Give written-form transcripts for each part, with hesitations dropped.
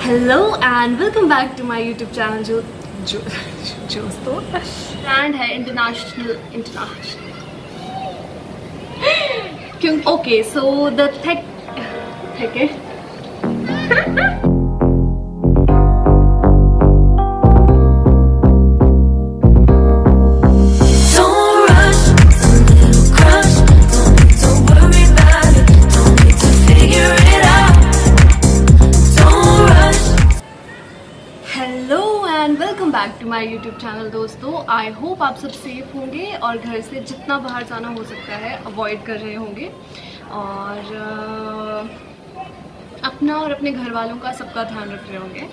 Hello and welcome back to my YouTube channel जो दोस्तों brand है इंटरनेशनल क्योंकि ओके सो द ठीक है welcome back to my YouTube channel दोस्तों। आई होप आप सब सेफ होंगे और घर से जितना बाहर जाना हो सकता है अवॉइड कर रहे होंगे और अपना और अपने घर वालों का सबका ध्यान रख रहे होंगे।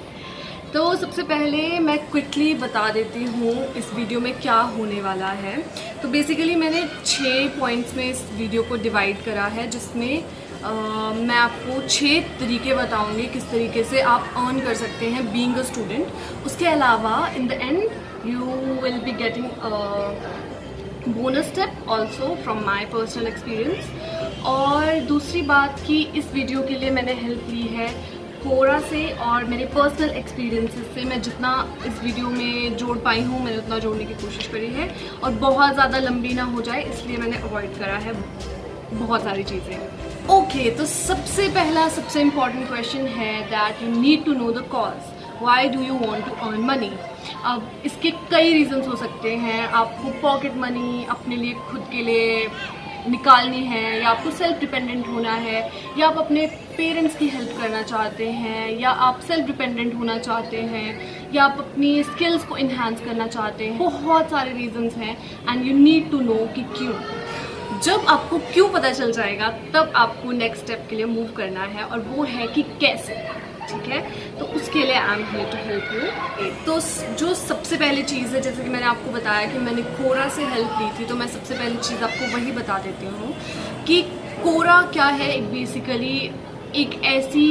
तो सबसे पहले मैं क्विकली बता देती हूँ इस वीडियो में क्या होने वाला है। तो बेसिकली मैंने 6 पॉइंट्स में इस वीडियो को डिवाइड करा है, जिसमें मैं आपको 6 तरीके बताऊंगी किस तरीके से आप अर्न कर सकते हैं बीइंग अ स्टूडेंट। उसके अलावा in the end you will be getting bonus tip also from my personal experience. और दूसरी बात कि इस वीडियो के लिए मैंने हेल्प ली है कोरा से और मेरे पर्सनल एक्सपीरियंसेस से। मैं जितना इस वीडियो में जोड़ पाई हूँ मैंने उतना जोड़ने की कोशिश करी है और बहुत ज़्यादा लंबी ना हो जाए इसलिए मैंने अवॉइड करा है बहुत सारी चीज़ें। ओके, तो सबसे पहला सबसे इम्पॉर्टेंट क्वेश्चन है that you need to know the cause why do you want to earn money. अब इसके कई रीजंस हो सकते हैं। आपको पॉकेट मनी अपने लिए खुद के लिए निकालनी है, या आपको सेल्फ डिपेंडेंट होना है, या आप अपने पेरेंट्स की हेल्प करना चाहते हैं, या आप सेल्फ डिपेंडेंट होना चाहते हैं, या आप अपनी स्किल्स को इन्हांस करना चाहते हैं। बहुत सारे रीजंस हैं and you need to know कि क्यों। जब आपको क्यों पता चल जाएगा तब आपको नेक्स्ट स्टेप के लिए मूव करना है और वो है कि कैसे। ठीक है, तो उसके लिए I am here to help you. तो जो सबसे पहली चीज़ है, जैसे कि मैंने आपको बताया कि मैंने कोरा से हेल्प ली थी, तो मैं सबसे पहली चीज़ आपको वही बता देती हूँ कि कोरा क्या है। एक बेसिकली एक ऐसी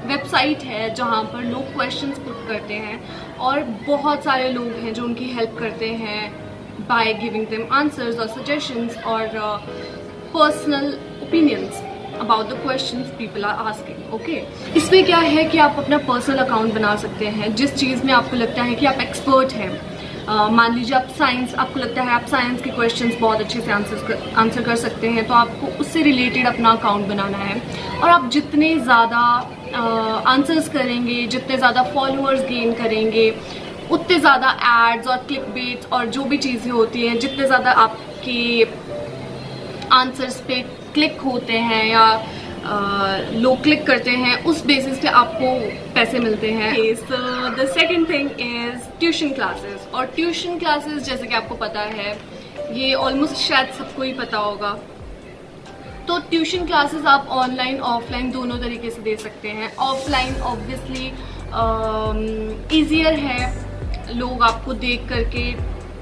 वेबसाइट है जहाँ पर लोग क्वेश्चंस पुट करते हैं और बहुत सारे लोग हैं जो उनकी हेल्प करते हैं by giving them answers or suggestions or personal opinions about the questions people are asking. Okay, इसमें क्या है कि आप अपना पर्सनल अकाउंट बना सकते हैं जिस चीज़ में आपको लगता है कि आप एक्सपर्ट हैं। मान लीजिए आप साइंस, आपको लगता है आप साइंस के क्वेश्चंस बहुत अच्छे से आंसर कर सकते हैं, तो आपको उससे रिलेटेड अपना अकाउंट बनाना है। और आप जितने ज़्यादा आंसर्स करेंगे, जितने ज़्यादा फॉलोअर्स गेन करेंगे, उतने ज़्यादा एड्स और क्लिक बेट्स और जो भी चीज़ें होती हैं, जितने ज़्यादा आपके आंसर्स पे क्लिक होते हैं या लोग क्लिक करते हैं, उस बेसिस पे आपको पैसे मिलते हैं। So the second thing is tuition classes. और ट्यूशन क्लासेस जैसे कि आपको पता है, ये ऑलमोस्ट शायद सबको ही पता होगा। तो ट्यूशन क्लासेस आप ऑनलाइन ऑफलाइन दोनों तरीके से दे सकते हैं। ऑफलाइन ऑब्वियसली ईजियर है, लोग आपको देख करके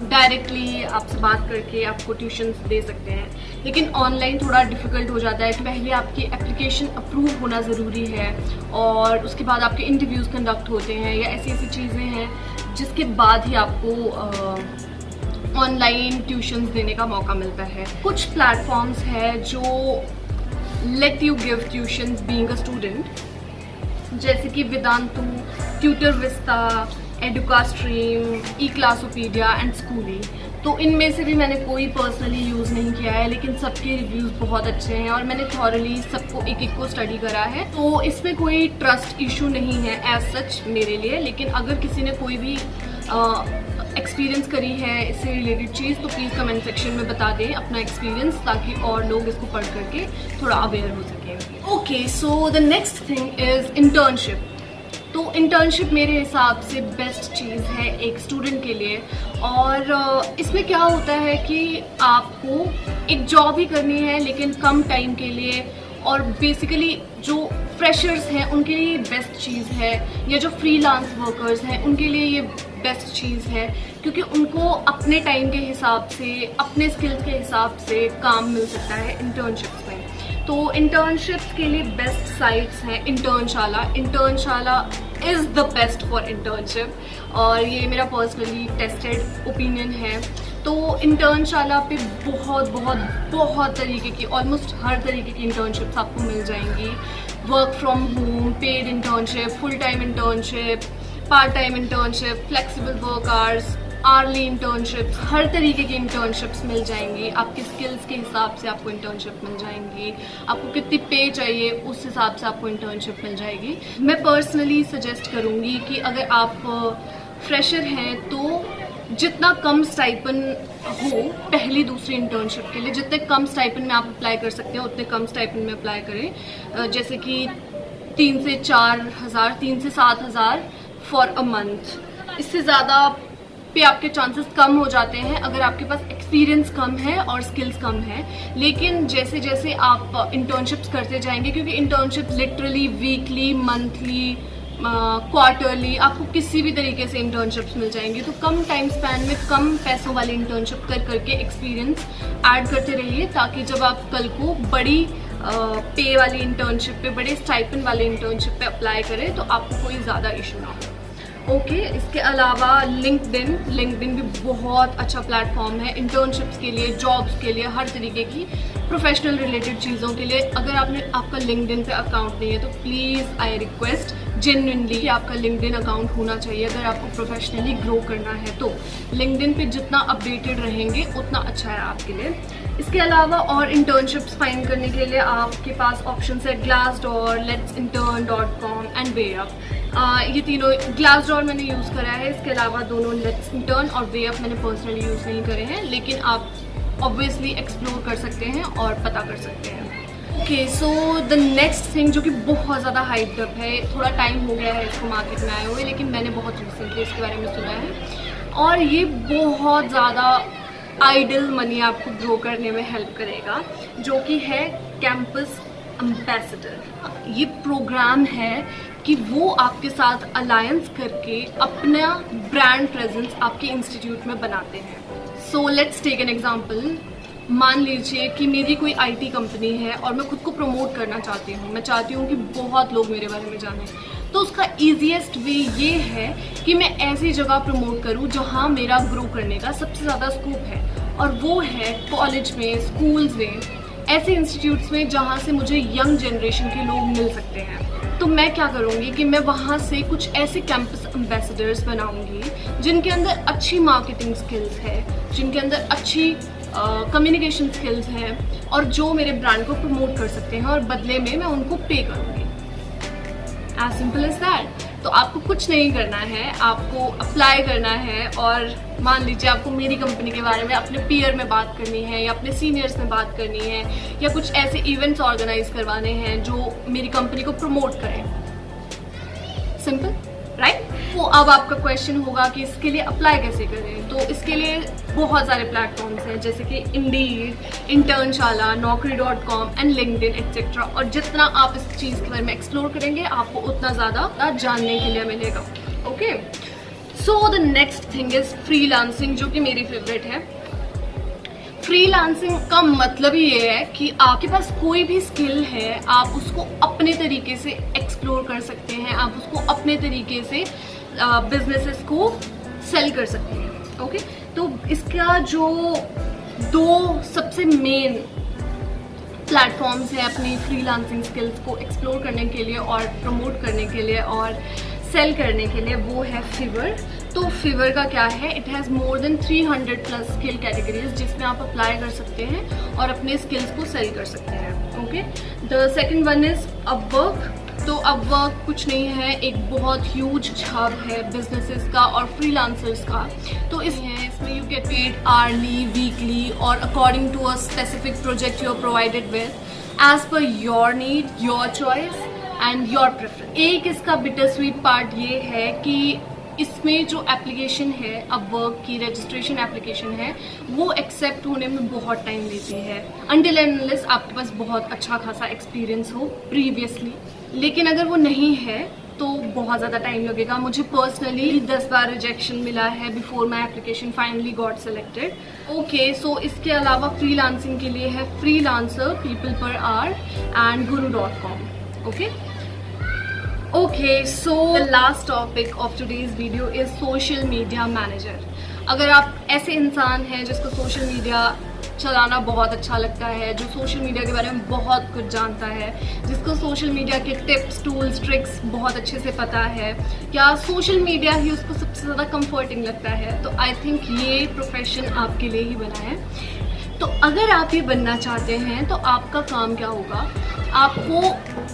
डायरेक्टली आपसे बात करके आपको ट्यूशन्स दे सकते हैं। लेकिन ऑनलाइन थोड़ा डिफ़िकल्ट हो जाता है कि पहले आपकी एप्लीकेशन अप्रूव होना ज़रूरी है और उसके बाद आपके इंटरव्यूज़ कंडक्ट होते हैं या ऐसी ऐसी चीज़ें हैं जिसके बाद ही आपको ऑनलाइन ट्यूशन्स देने का मौका मिलता है। कुछ प्लेटफॉर्म्स है जो let you give tuitions being a student, जैसे कि Vedantu, tutor vista, educa stream, e classopedia and skooly. तो इनमें से भी मैंने कोई पर्सनली यूज़ नहीं किया है, लेकिन सबके रिव्यूज़ बहुत अच्छे हैं और मैंने थॉरली सबको एक एक को स्टडी करा है। तो इसमें कोई ट्रस्ट इशू नहीं है एज सच मेरे लिए। लेकिन अगर किसी ने कोई भी एक्सपीरियंस करी है इससे रिलेटेड चीज़, तो प्लीज़ कमेंट सेक्शन में बता दें अपना एक्सपीरियंस, ताकि और लोग इसको पढ़ करके थोड़ा अवेयर हो सकें। Okay, so the next thing is internship. तो इंटर्नशिप मेरे हिसाब से बेस्ट चीज़ है एक स्टूडेंट के लिए। और इसमें क्या होता है कि आपको एक जॉब ही करनी है लेकिन कम टाइम के लिए, और बेसिकली जो फ्रेशर्स हैं उनके लिए बेस्ट चीज़ है, या जो फ्रीलांस वर्कर्स हैं उनके लिए ये बेस्ट चीज़ है, क्योंकि उनको अपने टाइम के हिसाब से, अपने स्किल्स के हिसाब से काम मिल सकता है इंटर्नशिप्स में। तो इंटर्नशिप्स के लिए बेस्ट साइट्स हैं Internshala. Internshala is the best for internship और ये मेरा पर्सनली टेस्टेड ओपिनियन है। तो इंटर्नशाला पे बहुत बहुत बहुत तरीके की, ऑलमोस्ट हर तरीके की इंटर्नशिप्स आपको मिल जाएंगी। Work from home, paid internship, full time internship, part time internship, flexible work hours, early internships, हर तरीके की इंटर्नशिप्स मिल जाएंगी। आपके स्किल्स के हिसाब से आपको इंटर्नशिप मिल जाएंगी, आपको कितनी पे चाहिए उस हिसाब से आपको इंटर्नशिप मिल जाएगी। मैं पर्सनली सजेस्ट करूँगी कि अगर आप फ्रेशर हैं तो जितना कम स्टाइपन हो पहली दूसरी इंटर्नशिप के लिए, जितने कम स्टाइपन में आप अप्लाई कर सकते हैं उतने कम स्टाइपन में अप्लाई करें। जैसे कि 3 से 4 हज़ार, 3 से 7 हज़ार फॉर अ मंथ। इससे ज़्यादा पे आपके चांसेस कम हो जाते हैं अगर आपके पास एक्सपीरियंस कम है और स्किल्स कम है। लेकिन जैसे जैसे आप इंटर्नशिप्स करते जाएंगे, क्योंकि internship literally weekly, monthly, quarterly आपको किसी भी तरीके से इंटर्नशिप्स मिल जाएंगी, तो कम टाइम स्पैन में कम पैसों वाली इंटर्नशिप कर करके एक्सपीरियंस ऐड करते रहिए, ताकि जब आप कल को बड़ी पे वाली इंटर्नशिप पे, बड़े स्टाइपेंड वाले इंटर्नशिप पे अप्लाई करें तो आपको कोई ज़्यादा इशू ना हो। ओके, इसके अलावा लिंक्डइन भी बहुत अच्छा प्लेटफॉर्म है इंटर्नशिप्स के लिए, जॉब्स के लिए, हर तरीके की प्रोफेशनल रिलेटेड चीज़ों के लिए। अगर आपका लिंक्डइन पे अकाउंट नहीं है तो प्लीज़ आई रिक्वेस्ट जेन्युइनली कि आपका लिंक्डइन अकाउंट होना चाहिए अगर आपको प्रोफेशनली ग्रो करना है। तो लिंक्डइन पे जितना अपडेटेड रहेंगे उतना अच्छा है आपके लिए। इसके अलावा और इंटर्नशिप्स फाइंड करने के लिए आपके पास ऑप्शन है Glassdoor, letsintern.com एंड वेअप। ये तीनों, Glassdoor मैंने यूज़ करा है, इसके अलावा दोनों लेट्स इंटर्न और वेअप मैंने पर्सनली यूज़ नहीं करे हैं, लेकिन आप ऑब्वियसली एक्सप्लोर कर सकते हैं और पता कर सकते हैं। Okay, so the next thing जो कि बहुत ज़्यादा हाइप्ड अप है, थोड़ा टाइम हो गया है इसको मार्केट में आए हुए, लेकिन मैंने बहुत रिसेंटली इसके बारे में सुना है और ये बहुत ज़्यादा आइडल मनी आपको ग्रो करने में हेल्प करेगा, जो कि है कैंपस एम्बेसडर। ये प्रोग्राम है कि वो आपके साथ अलायंस करके अपना ब्रांड प्रेजेंस आपके इंस्टीट्यूट में बनाते हैं। So let's take an example. मान लीजिए कि मेरी कोई आईटी कंपनी है और मैं खुद को प्रमोट करना चाहती हूँ, मैं चाहती हूँ कि बहुत लोग मेरे बारे में जानें, तो उसका ईजीएस्ट वे ये है कि मैं ऐसी जगह प्रमोट करूँ जहाँ मेरा ग्रो करने का सबसे ज़्यादा स्कोप है, और वो है कॉलेज में, स्कूल्स में, ऐसे इंस्टीट्यूट्स में जहाँ से मुझे यंग जनरेशन के लोग मिल सकते हैं। तो मैं क्या करूँगी कि मैं वहाँ से कुछ ऐसे कैंपस एम्बेसडर्स बनाऊँगी जिनके अंदर अच्छी मार्केटिंग स्किल्स है, जिनके अंदर अच्छी कम्युनिकेशन स्किल्स हैं और जो मेरे ब्रांड को प्रमोट कर सकते हैं, और बदले में मैं उनको पे करूँगी। As simple as that. तो आपको कुछ नहीं करना है, आपको अप्लाई करना है, और मान लीजिए आपको मेरी कंपनी के बारे में अपने पीयर में बात करनी है या अपने सीनियर्स में बात करनी है, या कुछ ऐसे इवेंट्स ऑर्गेनाइज करवाने हैं जो मेरी कंपनी को प्रमोट करें। Simple, right? तो अब आपका क्वेश्चन होगा कि इसके लिए अप्लाई कैसे करें। तो इसके लिए बहुत सारे प्लेटफॉर्म्स हैं, जैसे कि Indeed, Internshala, naukri.com and LinkedIn etcetera. और जितना आप इस चीज़ के बारे में एक्सप्लोर करेंगे आपको उतना ज़्यादा जानने के लिए मिलेगा। Okay, so the next thing is freelancing, जो कि मेरी फेवरेट है। फ्रीलांसिंग का मतलब ये है कि आपके पास कोई भी स्किल है, आप उसको अपने तरीके से एक्सप्लोर कर सकते हैं, आप उसको अपने तरीके से बिजनेसेस को सेल कर सकते हैं। ओके, तो इसका जो 2 सबसे मेन प्लेटफॉर्म्स है अपनी फ्रीलांसिंग स्किल्स को एक्सप्लोर करने के लिए और प्रमोट करने के लिए और सेल करने के लिए, वो है फिवर। तो फिवर का क्या है, it has more than 300 plus skill categories जिसमें आप अप्लाई कर सकते हैं और अपने स्किल्स को सेल कर सकते हैं। Okay, the second one is Upwork. तो अपवर्क कुछ नहीं है, एक बहुत ह्यूज हब है बिजनेसेस का और फ्रीलांसर्स का। तो इसमें you get paid hourly, weekly और according to a specific project you are provided with as per your need, your choice and your preference. एक इसका बिटर स्वीट पार्ट ये है कि इसमें जो एप्लीकेशन है, अपवर्क की रजिस्ट्रेशन एप्लीकेशन है, वो एक्सेप्ट होने में बहुत टाइम लेती है, अनटिल एंड अनलेस आपके पास बहुत अच्छा खासा एक्सपीरियंस हो प्रीवियसली। लेकिन अगर वो नहीं है तो बहुत ज़्यादा टाइम लगेगा। मुझे पर्सनली 10 बार रिजेक्शन मिला है before my application finally got selected. Okay, so इसके अलावा फ्रीलांसिंग के लिए है freelancer, people per hour and guru.com। Okay, Okay, so the last topic of today's video is social media manager. अगर आप ऐसे इंसान हैं जिसको सोशल मीडिया चलाना बहुत अच्छा लगता है, जो सोशल मीडिया के बारे में बहुत कुछ जानता है, जिसको सोशल मीडिया के टिप्स, टूल्स, ट्रिक्स बहुत अच्छे से पता है, या सोशल मीडिया ही उसको सबसे ज़्यादा कंफर्टिंग लगता है, तो आई थिंक ये प्रोफेशन आपके लिए ही बना है। तो अगर आप ये बनना चाहते हैं तो आपका काम क्या होगा, आपको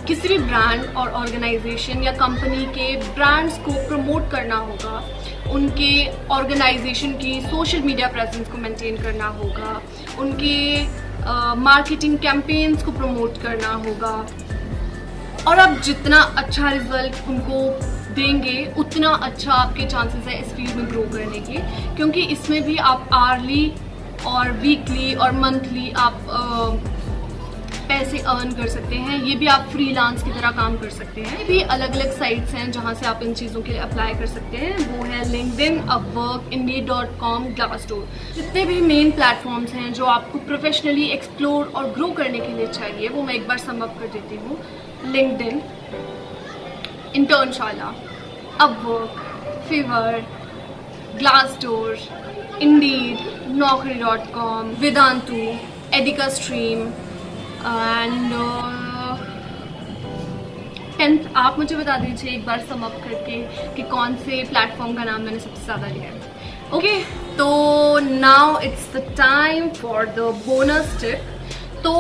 किसी भी ब्रांड और ऑर्गेनाइजेशन या कंपनी के ब्रांड्स को प्रमोट करना होगा, उनके ऑर्गेनाइजेशन की सोशल मीडिया प्रेजेंस को मेंटेन करना होगा, उनके मार्केटिंग कैंपेन्स को प्रमोट करना होगा, और आप जितना अच्छा रिजल्ट उनको देंगे उतना अच्छा आपके चांसेस है इस फील्ड में ग्रो करने के, क्योंकि इसमें भी आप आर्ली और वीकली और मंथली आप पैसे अर्न कर सकते हैं। ये भी आप फ्रीलांस की तरह काम कर सकते हैं। ये भी अलग अलग साइट्स हैं जहाँ से आप इन चीज़ों के लिए अप्लाई कर सकते हैं। वो है लिंक्डइन, अपवर्क, Indeed.com, ग्लासडोर। जितने भी मेन प्लेटफॉर्म्स हैं जो आपको प्रोफेशनली एक्सप्लोर और ग्रो करने के लिए चाहिए, वो मैं एक बार सम अप कर देती हूँ। LinkedIn, Internshala, Upwork, fever, Glassdoor, Indeed, Naukri.com, Vidantu, Edica Stream and 10th आप मुझे बता दीजिए एक बार सम अप करके कि कौन से प्लेटफॉर्म का नाम मैंने सबसे ज़्यादा लिया है। ओके, तो now it's the time for the bonus tip. तो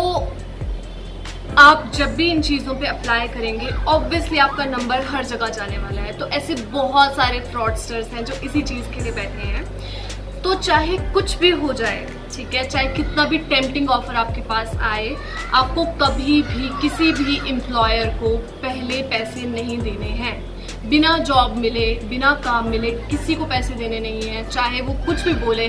आप जब भी इन चीज़ों पे अप्लाई करेंगे, ऑब्वियसली आपका नंबर हर जगह जाने वाला है। तो ऐसे बहुत सारे फ्रॉडस्टर्स हैं जो इसी चीज़ के लिए बैठे हैं। तो चाहे कुछ भी हो जाए, ठीक है, चाहे कितना भी टेम्पटिंग ऑफर आपके पास आए, आपको कभी भी किसी भी एम्प्लॉयर को पहले पैसे नहीं देने हैं। बिना जॉब मिले, बिना काम मिले किसी को पैसे देने नहीं है। चाहे वो कुछ भी बोले,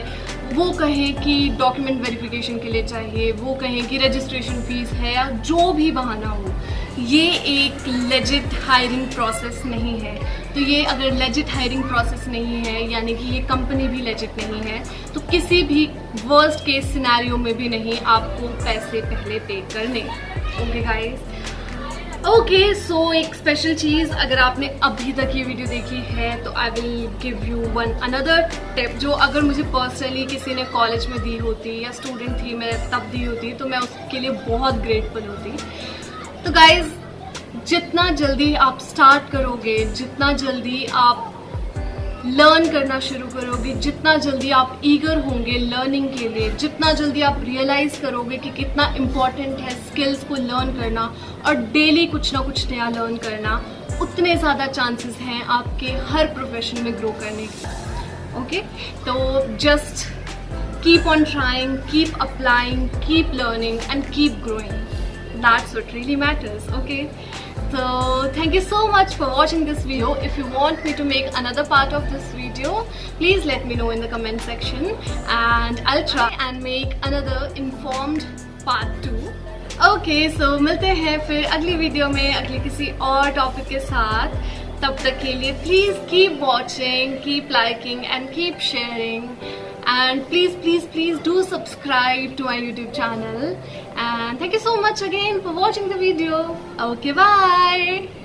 वो कहें कि डॉक्यूमेंट वेरिफिकेशन के लिए चाहिए, वो कहें कि रजिस्ट्रेशन फीस है, या जो भी बहाना हो, ये एक लेजिट हायरिंग प्रोसेस नहीं है। तो ये अगर लेजिट हायरिंग प्रोसेस नहीं है, यानी कि ये कंपनी भी लेजिट नहीं है, तो किसी भी वर्स्ट केस सिनेरियो में भी नहीं आपको पैसे पहले पे करने। ओके गाइस, ओके, सो एक स्पेशल चीज़, अगर आपने अभी तक ये वीडियो देखी है तो I will give you one another tip, जो अगर मुझे पर्सनली किसी ने कॉलेज में दी होती या स्टूडेंट थी मैं तब दी होती तो मैं उसके लिए बहुत ग्रेटफुल होती। तो गाइज, जितना जल्दी आप स्टार्ट करोगे, जितना जल्दी आप लर्न करना शुरू करोगे, जितना जल्दी आप ईगर होंगे लर्निंग के लिए, जितना जल्दी आप रियलाइज़ करोगे कि कितना इम्पॉर्टेंट है स्किल्स को लर्न करना और डेली कुछ ना कुछ नया लर्न करना, उतने ज़्यादा चांसेस हैं आपके हर प्रोफेशन में ग्रो करने के। ओके, तो just keep on trying, keep applying, keep learning and keep growing. That's what really matters. Okay, so thank you so much for watching this video. If you want me to make another part of this video, please let me know in the comment section and I'll try and make another informed part 2. Okay, so मिलते हैं फिर अगली video में अगले किसी और topic के साथ। तब तक के लिए please keep watching, keep liking and keep sharing, and please do subscribe to my YouTube channel, and thank you so much again for watching the video. Okay, bye.